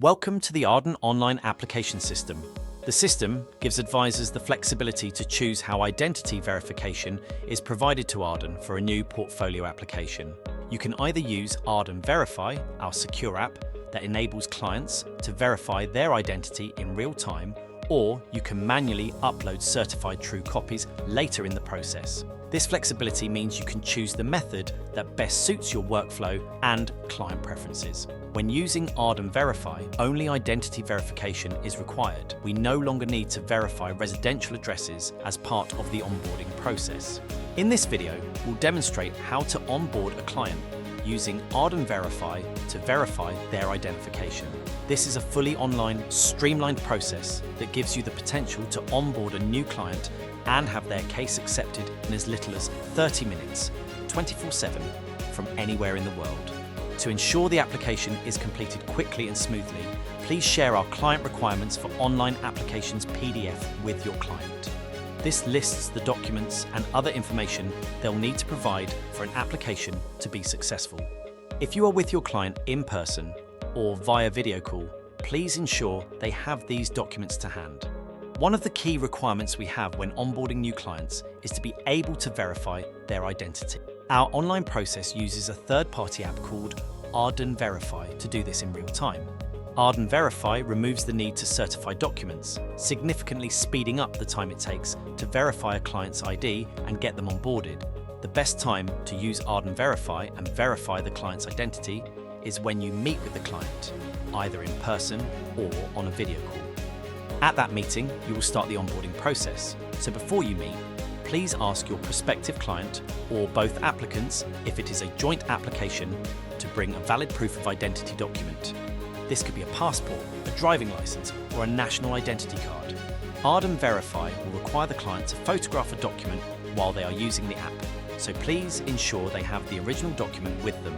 Welcome to the Ardan Online Application System. The system gives advisors the flexibility to choose how identity verification is provided to Ardan for a new portfolio application. You can either use Ardan Verify, our secure app that enables clients to verify their identity in real time, or you can manually upload certified true copies later in the process. This flexibility means you can choose the method that best suits your workflow and client preferences. When using Ardan Verify, only identity verification is required. We no longer need to verify residential addresses as part of the onboarding process. In this video, we'll demonstrate how to onboard a client using Ardan Verify to verify their identification. This is a fully online, streamlined process that gives you the potential to onboard a new client and have their case accepted in as little as 30 minutes, 24/7, from anywhere in the world. To ensure the application is completed quickly and smoothly, please share our client requirements for online applications PDF with your client. This lists the documents and other information they'll need to provide for an application to be successful. If you are with your client in person or via video call, please ensure they have these documents to hand. One of the key requirements we have when onboarding new clients is to be able to verify their identity. Our online process uses a third-party app called Ardan Verify to do this in real time. Ardan Verify removes the need to certify documents, significantly speeding up the time it takes to verify a client's ID and get them onboarded. The best time to use Ardan Verify and verify the client's identity is when you meet with the client, either in person or on a video call. At that meeting, you will start the onboarding process. So before you meet, please ask your prospective client or both applicants, if it is a joint application, to bring a valid proof of identity document. This could be a passport, a driving license, or a national identity card. Ardan Verify will require the client to photograph a document while they are using the app, so please ensure they have the original document with them.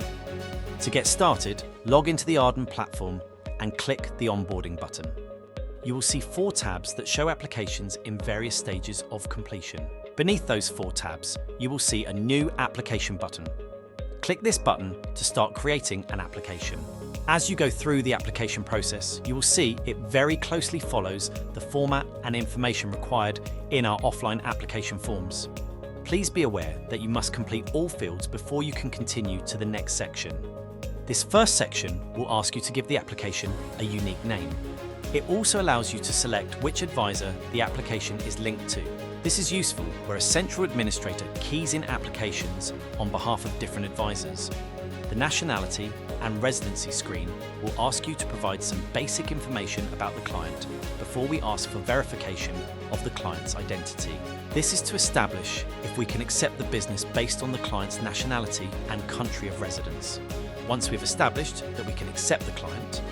To get started, log into the Ardan platform and click the onboarding button. You will see 4 tabs that show applications in various stages of completion. Beneath those 4 tabs, you will see a new application button. Click this button to start creating an application. As you go through the application process, you will see it very closely follows the format and information required in our offline application forms. Please be aware that you must complete all fields before you can continue to the next section. This first section will ask you to give the application a unique name. It also allows you to select which advisor the application is linked to. This is useful where a central administrator keys in applications on behalf of different advisors. The nationality and residency screen will ask you to provide some basic information about the client before we ask for verification of the client's identity. This is to establish if we can accept the business based on the client's nationality and country of residence. Once we've established that we can accept the client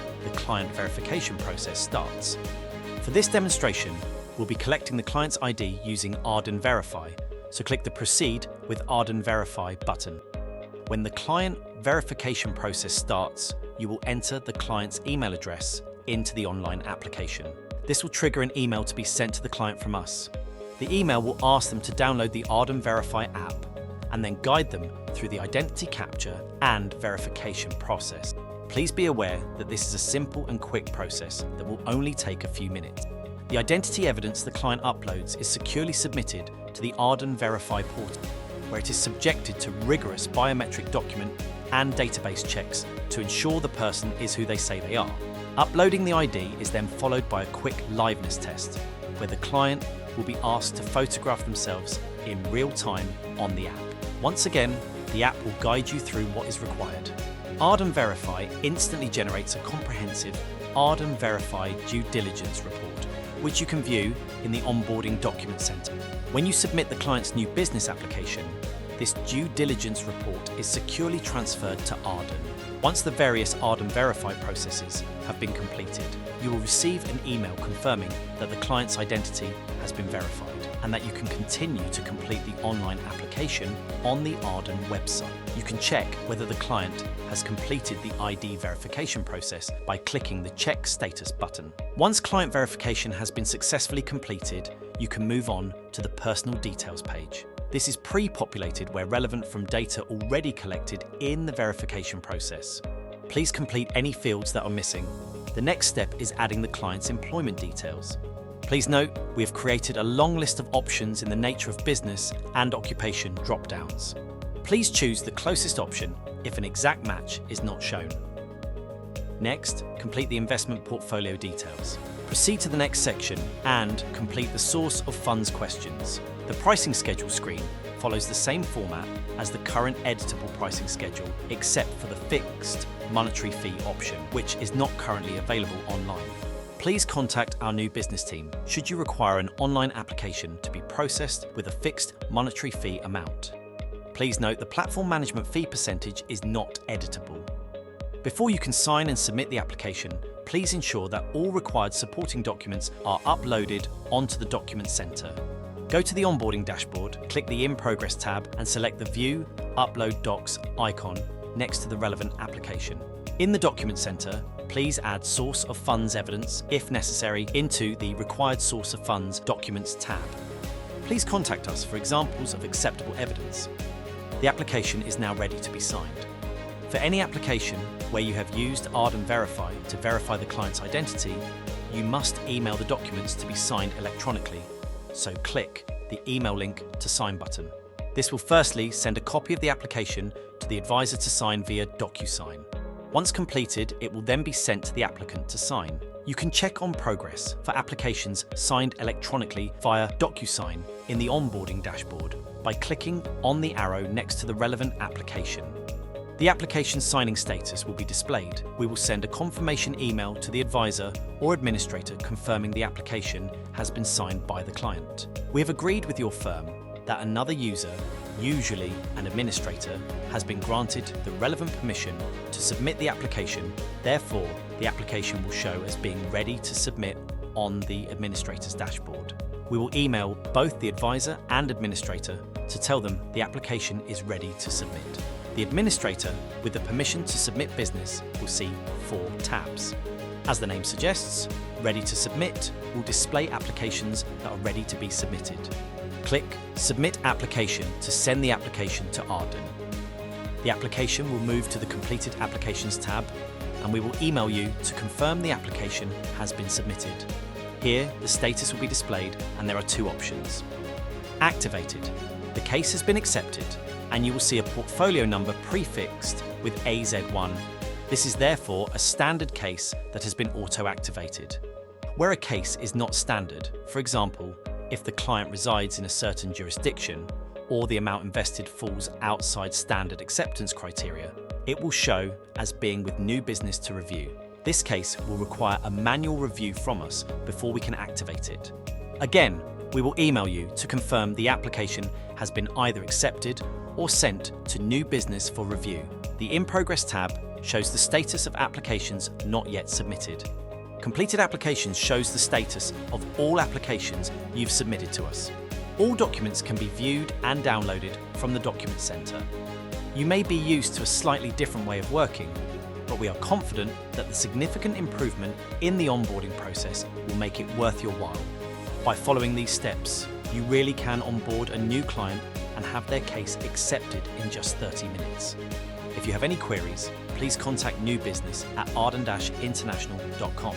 verification process starts. For this demonstration, we'll be collecting the client's ID using Ardan Verify, so click the Proceed with Ardan Verify button. When the client verification process starts, you will enter the client's email address into the online application. This will trigger an email to be sent to the client from us. The email will ask them to download the Ardan Verify app and then guide them through the identity capture and verification process. Please be aware that this is a simple and quick process that will only take a few minutes. The identity evidence the client uploads is securely submitted to the Ardan Verify portal, where it is subjected to rigorous biometric document and database checks to ensure the person is who they say they are. Uploading the ID is then followed by a quick liveness test, where the client will be asked to photograph themselves in real time on the app. Once again, the app will guide you through what is required. Ardan Verify instantly generates a comprehensive Ardan Verify due diligence report, which you can view in the Onboarding Document Center. When you submit the client's new business application, this due diligence report is securely transferred to Ardan. Once the various Ardan Verify processes have been completed, you will receive an email confirming that the client's identity has been verified and that you can continue to complete the online application on the Ardan website. You can check whether the client has completed the ID verification process by clicking the Check Status button. Once client verification has been successfully completed, you can move on to the Personal Details page. This is pre-populated where relevant from data already collected in the verification process. Please complete any fields that are missing. The next step is adding the client's employment details. Please note, we have created a long list of options in the nature of business and occupation drop-downs. Please choose the closest option if an exact match is not shown. Next, complete the investment portfolio details. Proceed to the next section and complete the source of funds questions. The pricing schedule screen follows the same format as the current editable pricing schedule, except for the fixed monetary fee option, which is not currently available online. Please contact our new business team should you require an online application to be processed with a fixed monetary fee amount. Please note the platform management fee percentage is not editable. Before you can sign and submit the application, please ensure that all required supporting documents are uploaded onto the document center. Go to the onboarding dashboard, click the In Progress tab and select the View Upload Docs icon next to the relevant application. In the document center, please add source of funds evidence, if necessary, into the Required Source of Funds Documents tab. Please contact us for examples of acceptable evidence. The application is now ready to be signed. For any application where you have used Ardan Verify to verify the client's identity, you must email the documents to be signed electronically, so click the email link to sign button. This will firstly send a copy of the application to the advisor to sign via DocuSign. Once completed, it will then be sent to the applicant to sign. You can check on progress for applications signed electronically via DocuSign in the onboarding dashboard by clicking on the arrow next to the relevant application. The application signing status will be displayed. We will send a confirmation email to the advisor or administrator confirming the application has been signed by the client. We have agreed with your firm that another user, usually an administrator, has been granted the relevant permission to submit the application. Therefore, the application will show as being ready to submit on the administrator's dashboard. We will email both the advisor and administrator to tell them the application is ready to submit. The administrator, with the permission to submit business, will see 4 tabs. As the name suggests, Ready to Submit will display applications that are ready to be submitted. Click Submit Application to send the application to Ardan. The application will move to the Completed Applications tab, and we will email you to confirm the application has been submitted. Here, the status will be displayed, and there are 2 options. Activated. The case has been accepted, and you will see a portfolio number prefixed with AZ1. This is therefore a standard case that has been auto-activated. Where a case is not standard, for example, if the client resides in a certain jurisdiction or the amount invested falls outside standard acceptance criteria, it will show as being with new business to review. This case will require a manual review from us before we can activate it. Again, we will email you to confirm the application has been either accepted or sent to new business for review. The In Progress tab shows the status of applications not yet submitted. Completed Applications shows the status of all applications you've submitted to us. All documents can be viewed and downloaded from the Document Center. You may be used to a slightly different way of working, but we are confident that the significant improvement in the onboarding process will make it worth your while. By following these steps, you really can onboard a new client and have their case accepted in just 30 minutes. If you have any queries, please contact new business at ardan-international.com.